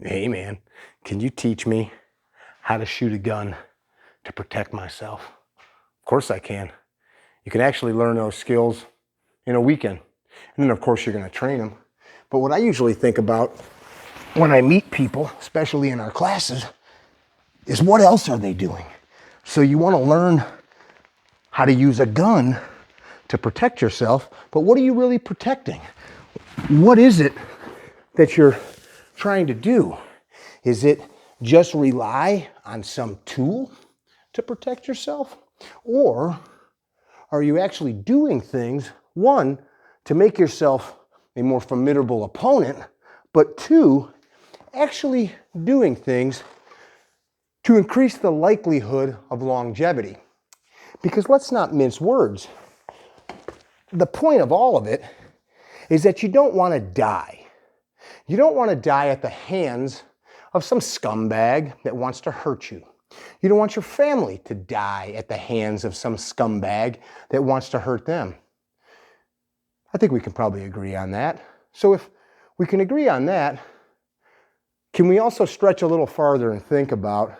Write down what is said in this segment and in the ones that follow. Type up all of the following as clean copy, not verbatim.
Hey man, can you teach me how to shoot a gun to protect myself? Of course I can. You can actually learn those skills in a weekend. And then of course you're going to train them. But what I usually think about when I meet people, especially in our classes, is what else are they doing? So you want to learn how to use a gun to protect yourself, but what are you really protecting? What is it that you're trying to do? Is it just rely on some tool to protect yourself? Or are you actually doing things, one, to make yourself a more formidable opponent, but two, actually doing things to increase the likelihood of longevity? Because let's not mince words. The point of all of it is that you don't want to die. You don't want to die at the hands of some scumbag that wants to hurt you. You don't want your family to die at the hands of some scumbag that wants to hurt them. I think we can probably agree on that. So if we can agree on that, can we also stretch a little farther and think about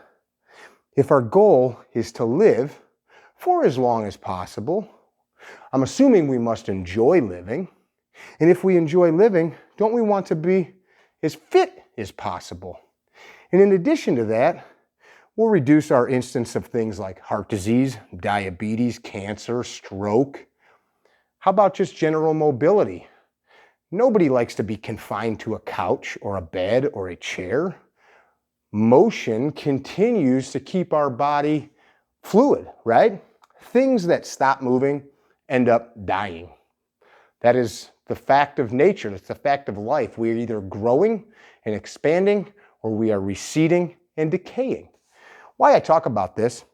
if our goal is to live for as long as possible? I'm assuming we must enjoy living. And if we enjoy living, don't we want to be as fit as possible? And in addition to that, we'll reduce our instance of things like heart disease, diabetes, cancer, stroke. How about just general mobility? Nobody likes to be confined to a couch or a bed or a chair. Motion continues to keep our body fluid, right? Things that stop moving end up dying. That is the fact of nature. That's the fact of life. We are either growing and expanding or we are receding and decaying. Why I talk about this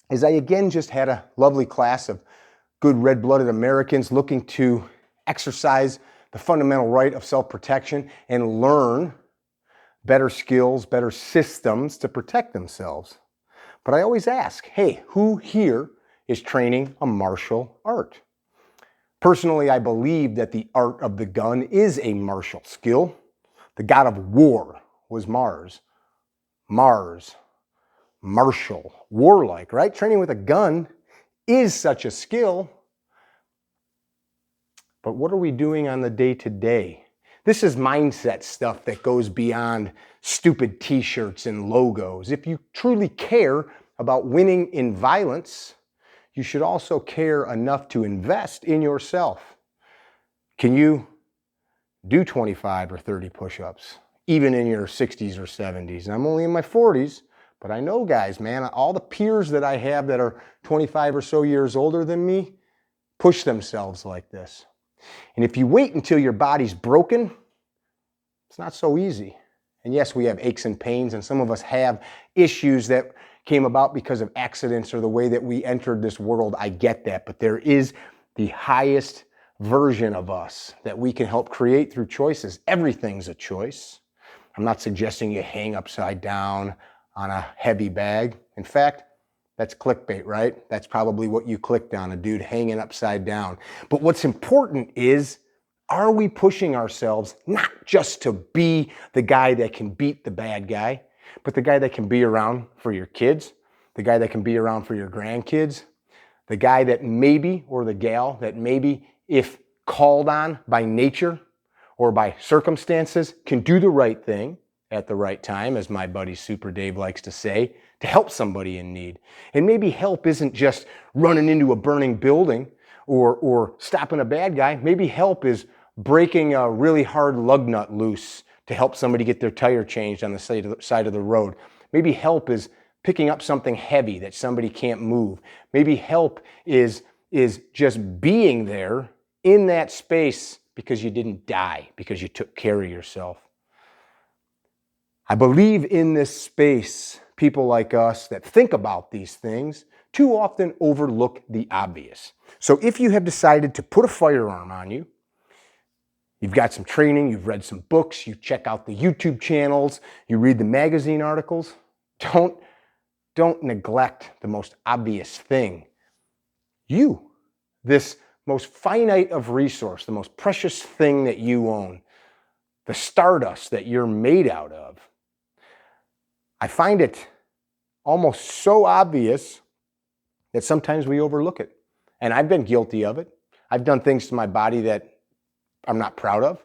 is I again just had a lovely class of good red-blooded Americans looking to exercise the fundamental right of self-protection and learn better skills, better systems to protect themselves. But I always ask, hey, who here is training a martial art? Personally, I believe that the art of the gun is a martial skill. The god of war was Mars. Mars, martial, warlike, right? Training with a gun is such a skill. But what are we doing on the day-to-day? This is mindset stuff that goes beyond stupid t-shirts and logos. If you truly care about winning in violence, you should also care enough to invest in yourself. Can you do 25 or 30 push-ups, even in your 60s or 70s? I'm only in my 40s, but I know guys, man, all the peers that I have that are 25 or so years older than me push themselves like this. And if you wait until your body's broken, it's not so easy. And yes, we have aches and pains, and some of us have issues that came about because of accidents or the way that we entered this world. I get that, but there is the highest version of us that we can help create through choices. Everything's a choice. I'm not suggesting you hang upside down on a heavy bag. In fact, that's clickbait, right? That's probably what you clicked on, a dude hanging upside down. But what's important is, are we pushing ourselves not just to be the guy that can beat the bad guy, but the guy that can be around for your kids, the guy that can be around for your grandkids, the guy that maybe, or the gal that maybe, if called on by nature or by circumstances, can do the right thing at the right time, as my buddy Super Dave likes to say, to help somebody in need. And maybe help isn't just running into a burning building or stopping a bad guy. Maybe help is breaking a really hard lug nut loose to help somebody get their tire changed on the side of the road. Maybe help is picking up something heavy that somebody can't move. Maybe help is just being there in that space because you didn't die, because you took care of yourself. I believe in this space, people like us that think about these things too often overlook the obvious. So if you have decided to put a firearm on you, you've got some training, you've read some books, you check out the YouTube channels, you read the magazine articles, don't neglect the most obvious thing. You, this most finite of resource, the most precious thing that you own, the stardust that you're made out of, I find it almost so obvious that sometimes we overlook it. And I've been guilty of it. I've done things to my body that I'm not proud of.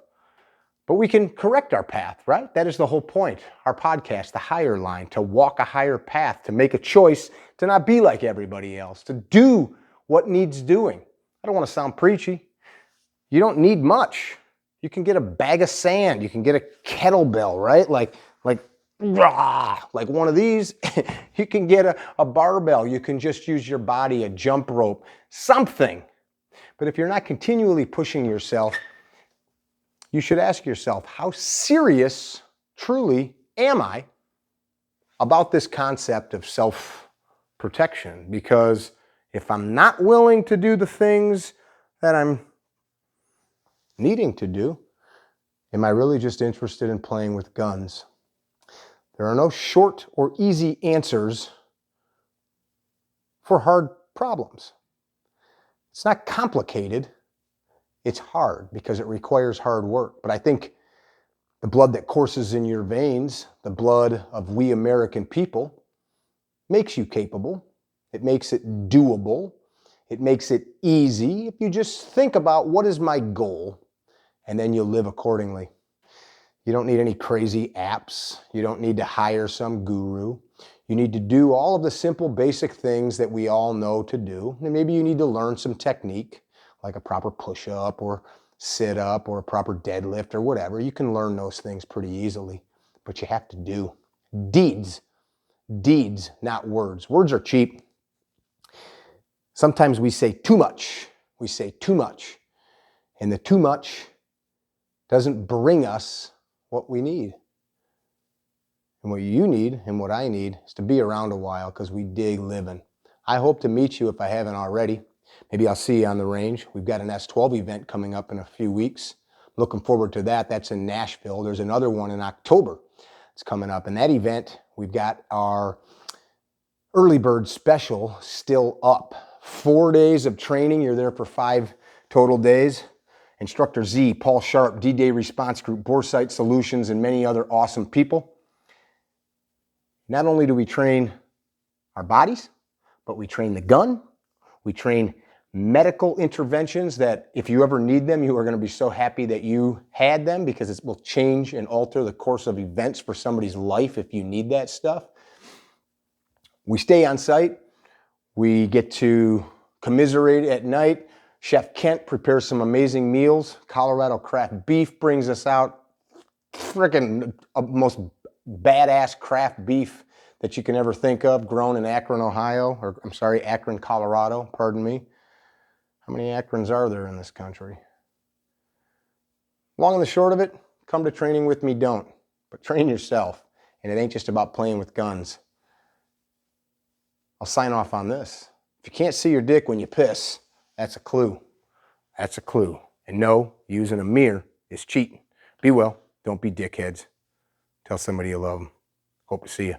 But we can correct our path, right? That is the whole point. Our podcast, The Higher Line, to walk a higher path, to make a choice, to not be like everybody else, to do what needs doing. I don't want to sound preachy. You don't need much. You can get a bag of sand. You can get a kettlebell, right? Like one of these. You can get a barbell. You can just use your body, a jump rope, something. But if you're not continually pushing yourself, you should ask yourself, how serious truly am I about this concept of self-protection? Because if I'm not willing to do the things that I'm needing to do, am I really just interested in playing with guns? There are no short or easy answers for hard problems. It's not complicated. It's hard because it requires hard work. But I think the blood that courses in your veins, the blood of we American people, makes you capable. It makes it doable. It makes it easy if you just think about what is my goal, and then you live accordingly. You don't need any crazy apps. You don't need to hire some guru. You need to do all of the simple basic things that we all know to do. And maybe you need to learn some technique, like a proper push-up or sit-up or a proper deadlift or whatever. You can learn those things pretty easily, but you have to do deeds. Deeds, not words. Words are cheap. Sometimes we say too much. We say too much. And the too much doesn't bring us what we need. And what you need and what I need is to be around a while because we dig living. I hope to meet you if I haven't already. Maybe I'll see you on the range. We've got an S12 event coming up in a few weeks. Looking forward to that. That's in Nashville. There's another one in October. It's coming up. And that event, we've got our early bird special still up. 4 days of training. You're there for 5 total days. Instructor Z, Paul Sharp, D-Day Response Group, Boresight Solutions, and many other awesome people. Not only do we train our bodies, but we train the gun. We train medical interventions that if you ever need them, you are going to be so happy that you had them because it will change and alter the course of events for somebody's life if you need that stuff. We stay on site. We get to commiserate at night. Chef Kent prepares some amazing meals. Colorado craft beef brings us out. Freaking most badass craft beef that you can ever think of, grown in Akron, Ohio, or I'm sorry, Akron, Colorado, pardon me. How many Akrons are there in this country? Long and the short of it, come to training with me, don't. But train yourself, and it ain't just about playing with guns. I'll sign off on this. If you can't see your dick when you piss, that's a clue. That's a clue. And no, using a mirror is cheating. Be well. Don't be dickheads. Tell somebody you love them. Hope to see you.